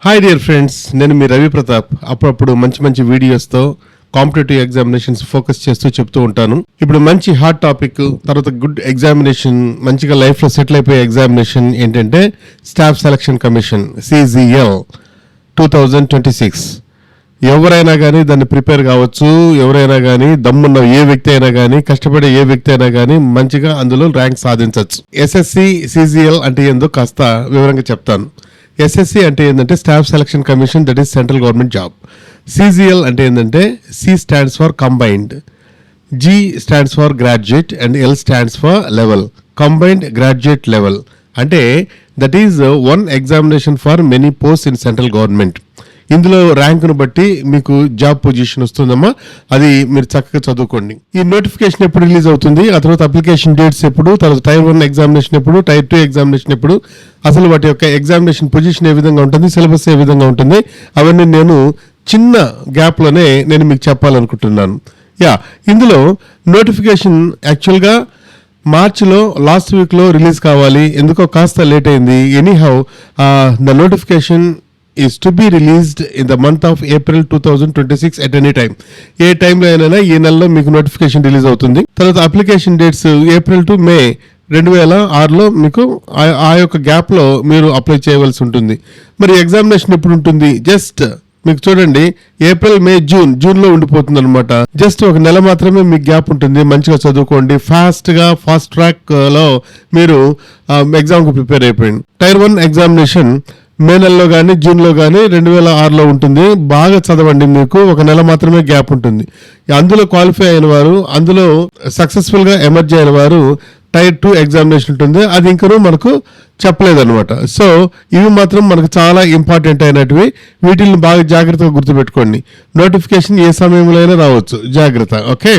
Hi dear friends, నేను మీ రవి ప్రతాప్. అప్పుడప్పుడు మంచి వీడియోస్తో కాంపిటేటివ్ ఎగ్జామినేషన్స్ ఫోకస్ చేస్తూ చెప్తూ ఉంటాను. ఇప్పుడు మంచి హాట్ టాపిక్, తర్వాత గుడ్ ఎగ్జామినేషన్, మంచిగా లైఫ్లో సెటిల్ అయిపోయే ఎగ్జామినేషన్ ఏంటంటే స్టాఫ్ సెలక్షన్ కమిషన్ CGL 2026. ఎవరైనా కానీ దాన్ని ప్రిపేర్ కావచ్చు, ఎవరైనా కానీ దమ్మున్న ఏ వ్యక్తి అయినా కానీ, కష్టపడే ఏ వ్యక్తి అయినా కానీ మంచిగా అందులో ర్యాంక్ సాధించవచ్చు. SSC CGL అంటే ఏందో కాస్త వివరంగా చెప్తాను. SSC అంటే ఏంటంటే staff selection commission, that is central government job. CGL అంటే ఏంటంటే C stands for combined, G stands for graduate and L stands for level, combined graduate level. అంటే that is one examination for many post in central government. ఇందులో ర్యాంకును బట్టి మీకు job position వస్తుందమ్మా, అది మీరు చక్కగా చదువుకోండి. ఈ నోటిఫికేషన్ ఎప్పుడు రిలీజ్ అవుతుంది, ఆ తర్వాత అప్లికేషన్ డేట్స్ ఎప్పుడు, తర్వాత టైర్ 1 ఎగ్జామినేషన్ ఎప్పుడు, టైర్ 2 ఎగ్జామినేషన్ ఎప్పుడు, అసలు వాటి యొక్క ఎగ్జామినేషన్ పొజిషన్ ఏ విధంగా ఉంటుంది, సిలబస్ ఏ విధంగా ఉంటుంది, అవన్నీ నేను చిన్న గ్యాప్లోనే నేను మీకు చెప్పాలనుకుంటున్నాను. ఇందులో నోటిఫికేషన్ యాక్చువల్గా మార్చిలో లాస్ట్ వీక్లో రిలీజ్ కావాలి, ఎందుకో కాస్త లేట్ అయింది. Anyhow the notification is to be released in the month of April 2026 at any time. ఏ టైంలో అయినా ఈ నెలలో మీకు నోటిఫికేషన్ రిలీజ్ అవుతుంది. తర్వాత అప్లికేషన్ డేట్స్ ఏప్రిల్ టు మే 2006లో మీకు ఆ యొక్క గ్యాప్లో మీరు అప్లై చేయవలసి ఉంటుంది. మరి ఎగ్జామినేషన్ ఎప్పుడు ఉంటుంది, జస్ట్ మీకు చూడండి ఏప్రిల్ మే జూన్లో ఉండిపోతుంది అనమాట. జస్ట్ ఒక నెల మాత్రమే మీకు గ్యాప్ ఉంటుంది. మంచిగా చదువుకోండి, ఫాస్ట్ ట్రాక్ లో మీరు ఎగ్జామ్కి ప్రిపేర్ అయిపోయింది. టైర్ 1 ఎగ్జామినేషన్ మే నెలలో కానీ జూన్లో కానీ 2006లో ఉంటుంది. బాగా చదవండి, మీకు ఒక నెల మాత్రమే గ్యాప్ ఉంటుంది. అందులో క్వాలిఫై అయిన వారు, అందులో సక్సెస్ఫుల్గా ఎమర్జ్ అయిన వారు టైర్ 2 ఎగ్జామినేషన్ ఉంటుంది. అది ఇంకనూ మనకు చెప్పలేదన్నమాట. సో ఇవి మాత్రం మనకు చాలా ఇంపార్టెంట్ అయినటివి. వీటిని బాగా జాగ్రత్తగా గుర్తుపెట్టుకోండి. నోటిఫికేషన్ ఏ సమయంలో అయినా రావచ్చు, జాగ్రత్త. ఓకే,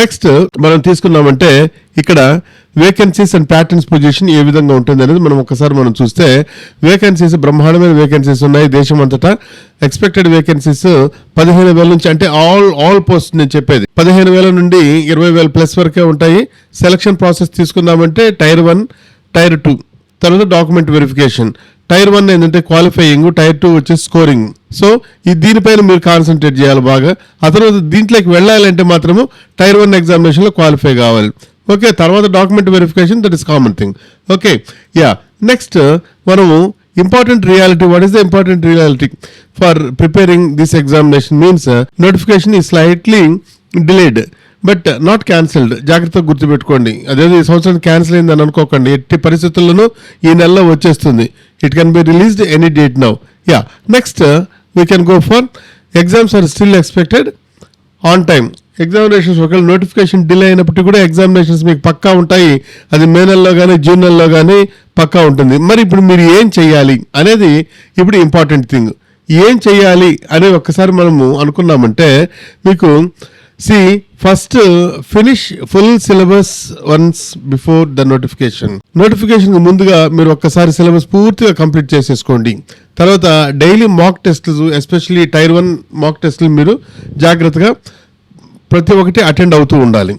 నెక్స్ట్ మనం తీసుకున్నామంటే ఇక్కడ వేకెన్సీస్ అండ్ ప్యాటర్న్స్ పొజిషన్ ఏ విధంగా ఉంటుంది అనేది మనం చూస్తే వేకెన్సీస్ బ్రహ్మాండమైన వేకెన్సీస్ ఉన్నాయి దేశం అంతటా. ఎక్స్పెక్టెడ్ వేకెన్సీస్ 15,000 నుంచి, అంటే ఆల్ పోస్ట్ నేను చెప్పేది 15,000 నుండి 20,000 ప్లస్ వరకే ఉంటాయి. సెలక్షన్ ప్రాసెస్ తీసుకుందామంటే టైర్ 1, టైర్ 2, తర్వాత డాక్యుమెంట్ వెరిఫికేషన్. టైర్ 1 ఏంటంటే క్వాలిఫైయింగ్, టైర్ 2 వచ్చేసి స్కోరింగ్. సో దీనిపైన మీరు కాన్సన్ట్రేట్ చేయాలి బాగా. ఆ తర్వాత దీంట్లోకి వెళ్ళాలంటే మాత్రము టైర్ 1 ఎగ్జామినేషన్లో క్వాలిఫై కావాలి. ఓకే, తర్వాత document verification, that is common thing. Okay, next మనము important reality. What is the important reality for preparing this examination means notification is slightly delayed but not cancelled. జాగ్రత్తగా గుర్తుపెట్టుకోండి. అదేదో ఈ సంవత్సరం క్యాన్సిల్ అయిందని అనుకోకండి. ఎట్టి పరిస్థితుల్లోనూ ఈ నెలలో వచ్చేస్తుంది. It can be released any date now. Next we can go for exams are still expected on time. Examinations ఒకవేళ నోటిఫికేషన్ డిలే అయినప్పటికీ కూడా ఎగ్జామినేషన్స్ మీకు పక్కా ఉంటాయి. అది మే నెలలో కానీ జూన్ నెలలో కానీ పక్కా ఉంటుంది. మరి ఇప్పుడు మీరు ఏం చేయాలి అనేది ఇప్పుడు ఇంపార్టెంట్ థింగ్. ఏం చేయాలి అని ఒక్కసారి మనము అనుకున్నామంటే మీకు first finish full syllabus once before the notification ముందుగా మీరు ఒక్కసారి సిలబస్ పూర్తిగా కంప్లీట్ చేసేసుకోండి. తర్వాత డైలీ మాక్ టెస్ట్లు, ఎస్పెషల్లీ టైర్ 1 మాక్ టెస్ట్లు మీరు జాగ్రత్తగా ప్రతి ఒక్కటి అటెండ్ అవుతూ ఉండాలి.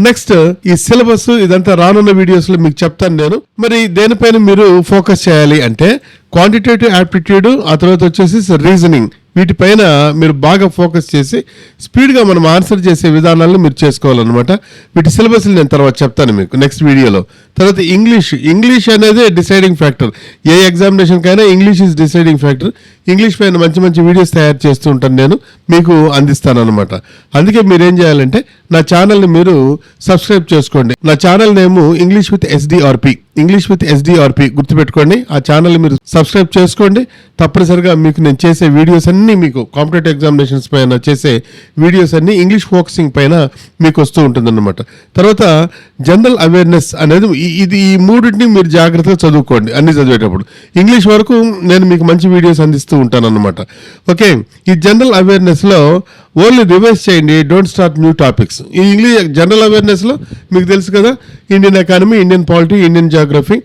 నెక్స్ట్ ఈ సిలబస్ ఇదంతా రానున్న వీడియోస్లో మీకు చెప్తాను నేను. మరి దేనిపైన మీరు ఫోకస్ చేయాలి అంటే క్వాంటిటేటివ్ యాప్టిట్యూడ్, ఆ తర్వాత వచ్చేసి రీజనింగ్. వీటిపైన మీరు బాగా ఫోకస్ చేసి స్పీడ్గా మనం ఆన్సర్ చేసే విధానాలను మీరు చేసుకోవాలన్నమాట. వీటి సిలబస్లు నేను తర్వాత చెప్తాను మీకు నెక్స్ట్ వీడియోలో. తర్వాత ఇంగ్లీష్ అనేది డిసైడింగ్ ఫ్యాక్టర్. ఏ ఎగ్జామినేషన్కైనా English is deciding factor. English పైన మంచి వీడియోస్ తయారు చేస్తూ ఉంటాను, నేను మీకు అందిస్తాను అనమాట. అందుకే మీరు ఏం చేయాలంటే నా ఛానల్ని మీరు సబ్స్క్రైబ్ చేసుకోండి. నా channel name English with SDRP గుర్తుపెట్టుకోండి. ఆ ఛానల్ని మీరు సబ్స్క్రైబ్ చేసుకోండి. తప్పనిసరిగా మీకు నేను చేసే వీడియోస్ అన్నీ, మీకు కాంపిటేటివ్ ఎగ్జామినేషన్స్ పైన చేసే వీడియోస్ అన్నీ ఇంగ్లీష్ ఫోకసింగ్ పైన మీకు వస్తూ ఉంటుందన్నమాట. తర్వాత జనరల్ అవేర్నెస్ అనేది ఈ మూడింటిని మీరు జాగ్రత్తగా చదువుకోండి అన్ని చదివేటప్పుడు. ఇంగ్లీష్ వరకు నేను మీకు మంచి వీడియోస్ అందిస్తూ ఉంటాను అన్నమాట. ఓకే, ఈ జనరల్ అవేర్నెస్లో ఓన్లీ రివైజ్ చేయండి, డోంట్ స్టార్ట్ న్యూ టాపిక్స్. ఈ ఇంగ్లీష్ జనరల్ అవేర్నెస్లో మీకు తెలుసు కదా, Indian economy, Indian polity, Indian geography,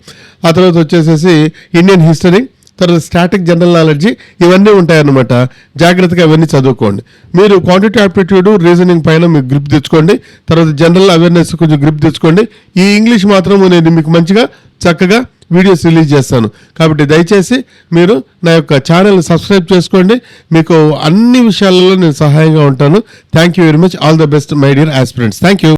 ఆ తర్వాత వచ్చేసేసి ఇండియన్ హిస్టరీ, తర్వాత స్టాటిక్ జనరల్ నాలెడ్జీ, ఇవన్నీ ఉంటాయన్నమాట. జాగ్రత్తగా అవన్నీ చదువుకోండి. మీరు క్వాంటిటేటివ్ యాప్టిట్యూడ్, రీజనింగ్ పైన మీకు గ్రిప్ తెచ్చుకోండి. తర్వాత జనరల్ అవేర్నెస్ కొంచెం గ్రిప్ తెచ్చుకోండి. ఈ ఇంగ్లీష్ మాత్రం నేను మీకు మంచిగా చక్కగా వీడియోస్ రిలీజ్ చేస్తాను. కాబట్టి దయచేసి మీరు నా యొక్క ఛానల్ సబ్స్క్రైబ్ చేసుకోండి. మీకు అన్ని విషయాలలో నేను సహాయంగా ఉంటాను. Thank you very much. All the best my dear aspirants. Thank you.